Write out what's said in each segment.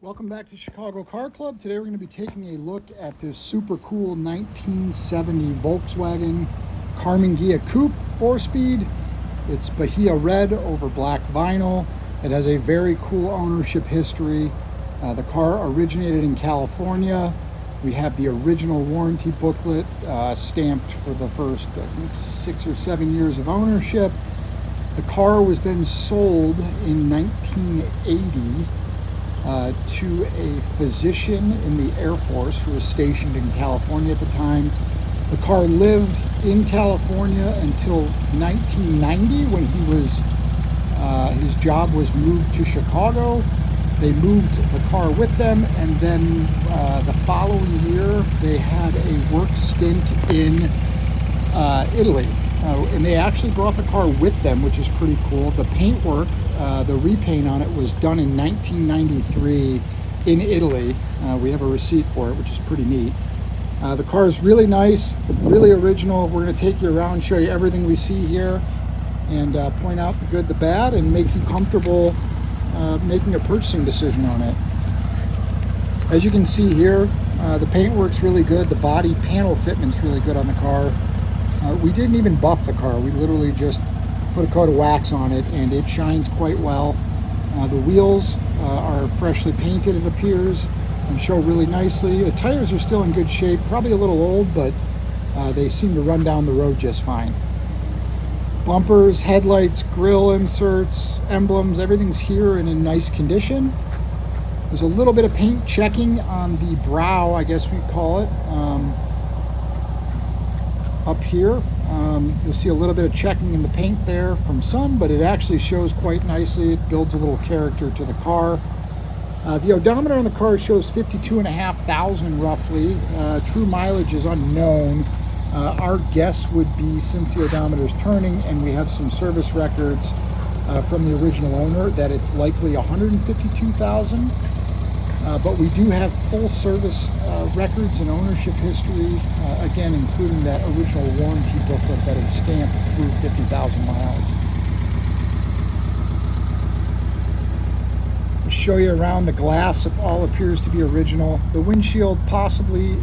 Welcome back to Chicago Car Club. Today we're going to be taking a look at this super cool 1970 Volkswagen Karmann Ghia Coupe 4-speed. It's Bahia Red over black vinyl. It has a very cool ownership history. The car originated in California. We have the original warranty booklet stamped for the first 6 or 7 years of ownership. The car was then sold in 1980 to a physician in the Air Force who was stationed in California at the time. The car lived in California until 1990 when his job was moved to Chicago. They moved the car with them, and then the following year they had a work stint in Italy. And they actually brought the car with them, which is pretty cool. The paintwork, the repaint on it was done in 1993 in Italy. We have a receipt for it, which is pretty neat. The car is really nice, really original. We're going to take you around, show you everything we see here, and point out the good, the bad, and make you comfortable making a purchasing decision on it. As you can see here, the paintwork's really good. The body panel fitment's really good on the car. We didn't even buff the car. We literally just put a coat of wax on it, and it shines quite well. The wheels are freshly painted, it appears, and show really nicely. The tires are still in good shape, probably a little old, but they seem to run down the road just fine. Bumpers, headlights, grille inserts, emblems, everything's here and in nice condition. There's a little bit of paint checking on the brow, I guess we'd call it. Up here, you'll see a little bit of checking in the paint there from some, but it actually shows quite nicely. It builds a little character to the car. The odometer on the car shows 52,500 roughly. True mileage is unknown. Our guess would be, since the odometer is turning and we have some service records from the original owner, that it's likely 152,000. But we do have full service records and ownership history, again, including that original warranty booklet that is stamped through 50,000 miles. To show you around, the glass, it all appears to be original. The windshield possibly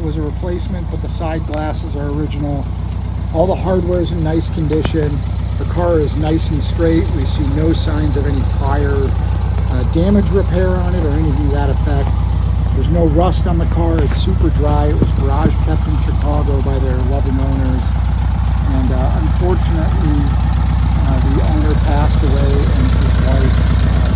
was a replacement, but the side glasses are original. All the hardware is in nice condition. The car is nice and straight. We see no signs of any prior damage repair on it or anything to that effect. There's no rust on the car. It's super dry. It was garage kept in Chicago by their loving owners, and unfortunately the owner passed away and his wife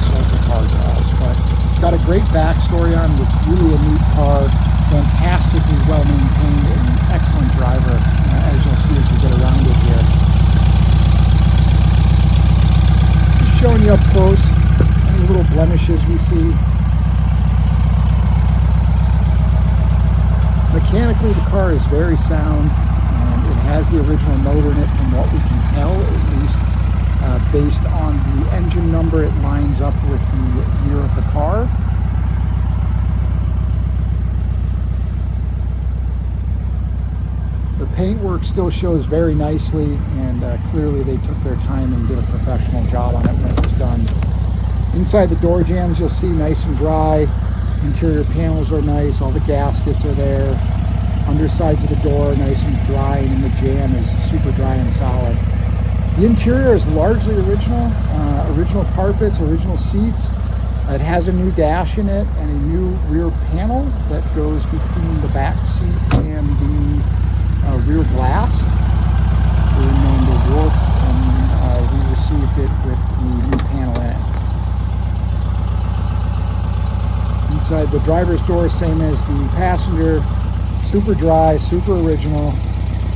sold the car to us. But it's got a great backstory on it. It's really a neat car, fantastically well maintained, and an excellent driver, as you'll see as we get around it here. Just showing you up close little blemishes we see. Mechanically, the car is very sound. It has the original motor in it from what we can tell, at least based on the engine number. It lines up with the year of the car. The paintwork still shows very nicely, and clearly they took their time and did a professional job on it when it was done. Inside the door jambs, you'll see nice and dry. Interior panels are nice. All the gaskets are there. Undersides of the door are nice and dry, and the jamb is super dry and solid. The interior is largely original. Original carpets, original seats. It has a new dash in it and a new rear panel that goes between the back seat and the rear glass. We named the Warp, and we received it with the new panel in it. Inside the driver's door, same as the passenger, super dry, super original,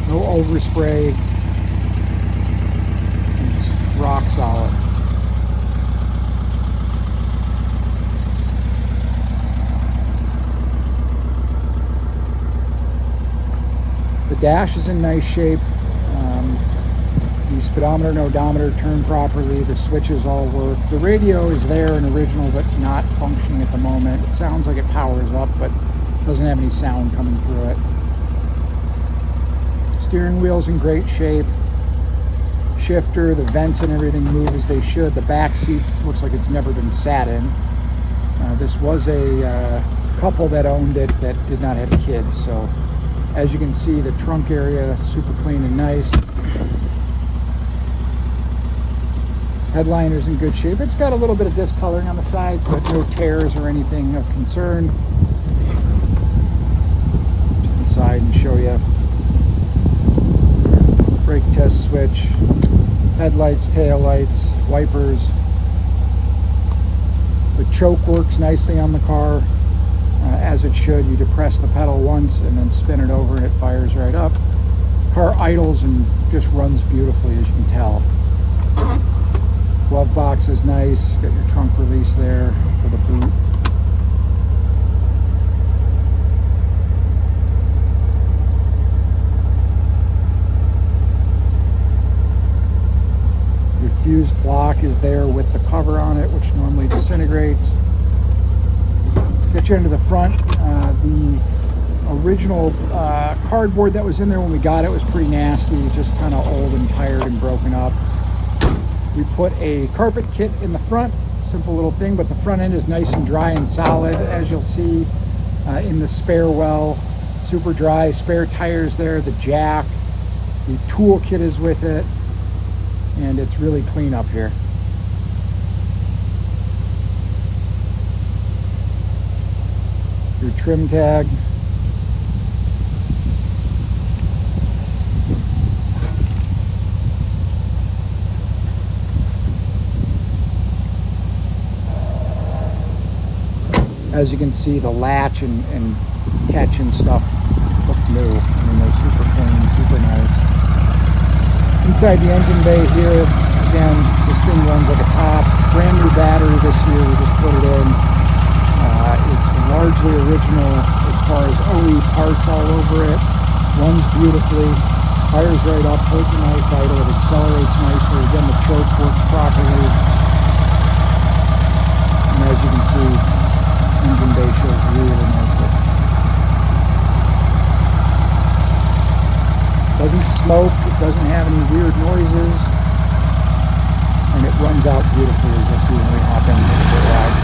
no overspray, it's rock solid. The dash is in nice shape. The speedometer and odometer turn properly. The switches all work. The radio is there and original, but not functioning at the moment. It sounds like it powers up, but doesn't have any sound coming through it. Steering wheel's in great shape. Shifter, the vents and everything move as they should. The back seats looks like it's never been sat in. This was a couple that owned it that did not have kids. So as you can see, the trunk area super clean and nice. Headliner's in good shape. It's got a little bit of discoloring on the sides, but no tears or anything of concern. Inside and show you. Brake test switch, headlights, tail lights, wipers. The choke works nicely on the car, as it should. You depress the pedal once and then spin it over and it fires right up. Car idles and just runs beautifully, as you can tell. Glove box is nice. Got your trunk release there for the boot. Fuse block is there with the cover on it, which normally disintegrates. Get you into the front. The original cardboard that was in there when we got it was pretty nasty, just kind of old and tired and broken up. We put a carpet kit in the front, simple little thing, but the front end is nice and dry and solid, as you'll see in the spare well. Super dry, spare tires there, the jack, the tool kit is with it. And it's really clean up here. Your trim tag. As you can see, the latch and catch and stuff look new. I mean, they're super clean, super nice. Inside the engine bay here, again, this thing runs like a top. Brand new battery this year, we just put it in. It's largely original as far as OE parts all over it. Runs beautifully, fires right up, holds a nice idle, it accelerates nicely. Again, the choke works properly. And as you can see, engine bay shows really nicely. Doesn't smoke, it doesn't have any weird noises, and it runs out beautifully, as you'll see when we hop in and take a bit ride.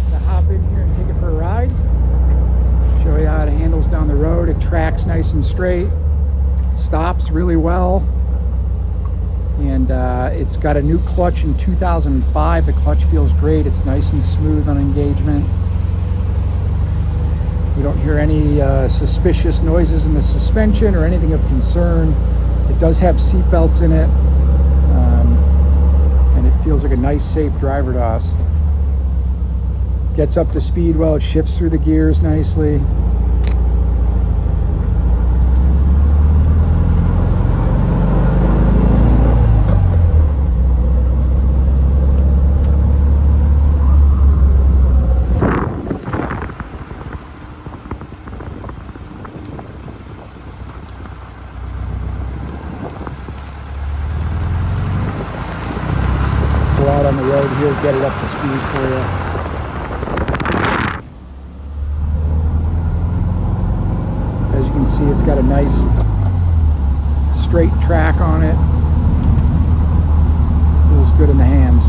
To hop in here and take it for a ride, show you how it handles down the road. It tracks nice and straight. Stops really well, and it's got a new clutch in 2005. The clutch feels great. It's nice and smooth on engagement. We don't hear any suspicious noises in the suspension or anything of concern. It does have seat belts in it, and it feels like a nice, safe driver to us. Gets up to speed well. It shifts through the gears nicely. Out on the road here, get it up to speed for you. As you can see, it's got a nice straight track on it. Feels good in the hands.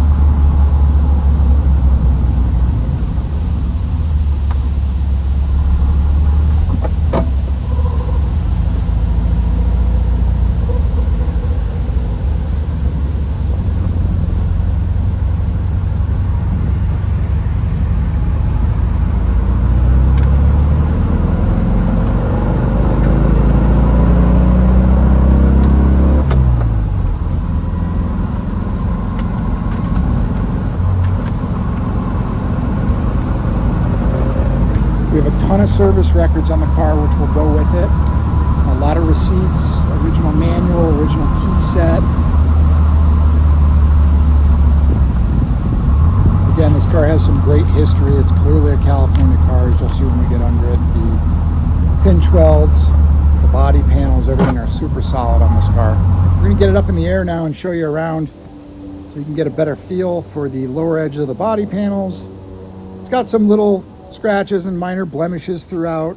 We have a ton of service records on the car, which will go with it. A lot of receipts, original manual, original key set. Again, this car has some great history. It's clearly a California car, as you'll see when we get under it. The pinch welds, the body panels, everything are super solid on this car. We're going to get it up in the air now and show you around so you can get a better feel for the lower edge of the body panels. It's got some little scratches and minor blemishes throughout.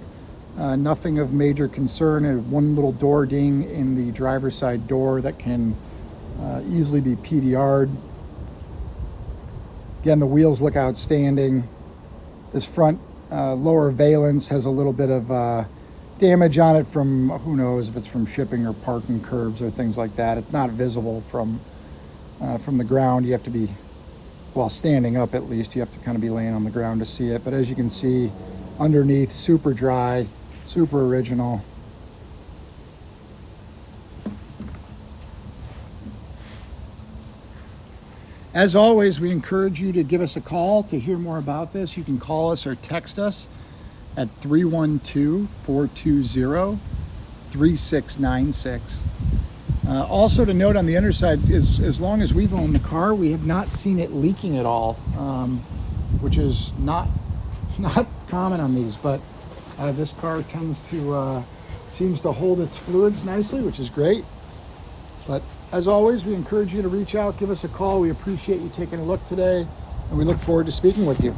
Nothing of major concern, and one little door ding in the driver's side door that can easily be PDR'd. Again, the wheels look outstanding. This front lower valence has a little bit of damage on it from, who knows if it's from shipping or parking curbs or things like that. It's not visible from the ground. You have to be, while standing up at least, you have to kind of be laying on the ground to see it. But as you can see, underneath, super dry, super original. As always, we encourage you to give us a call to hear more about this. You can call us or text us at 312-420-3696. Also to note on the underside is, as long as we've owned the car, we have not seen it leaking at all, which is not common on these, but this car seems to hold its fluids nicely, which is great. But as always, we encourage you to reach out, give us a call. We appreciate you taking a look today, and we look forward to speaking with you.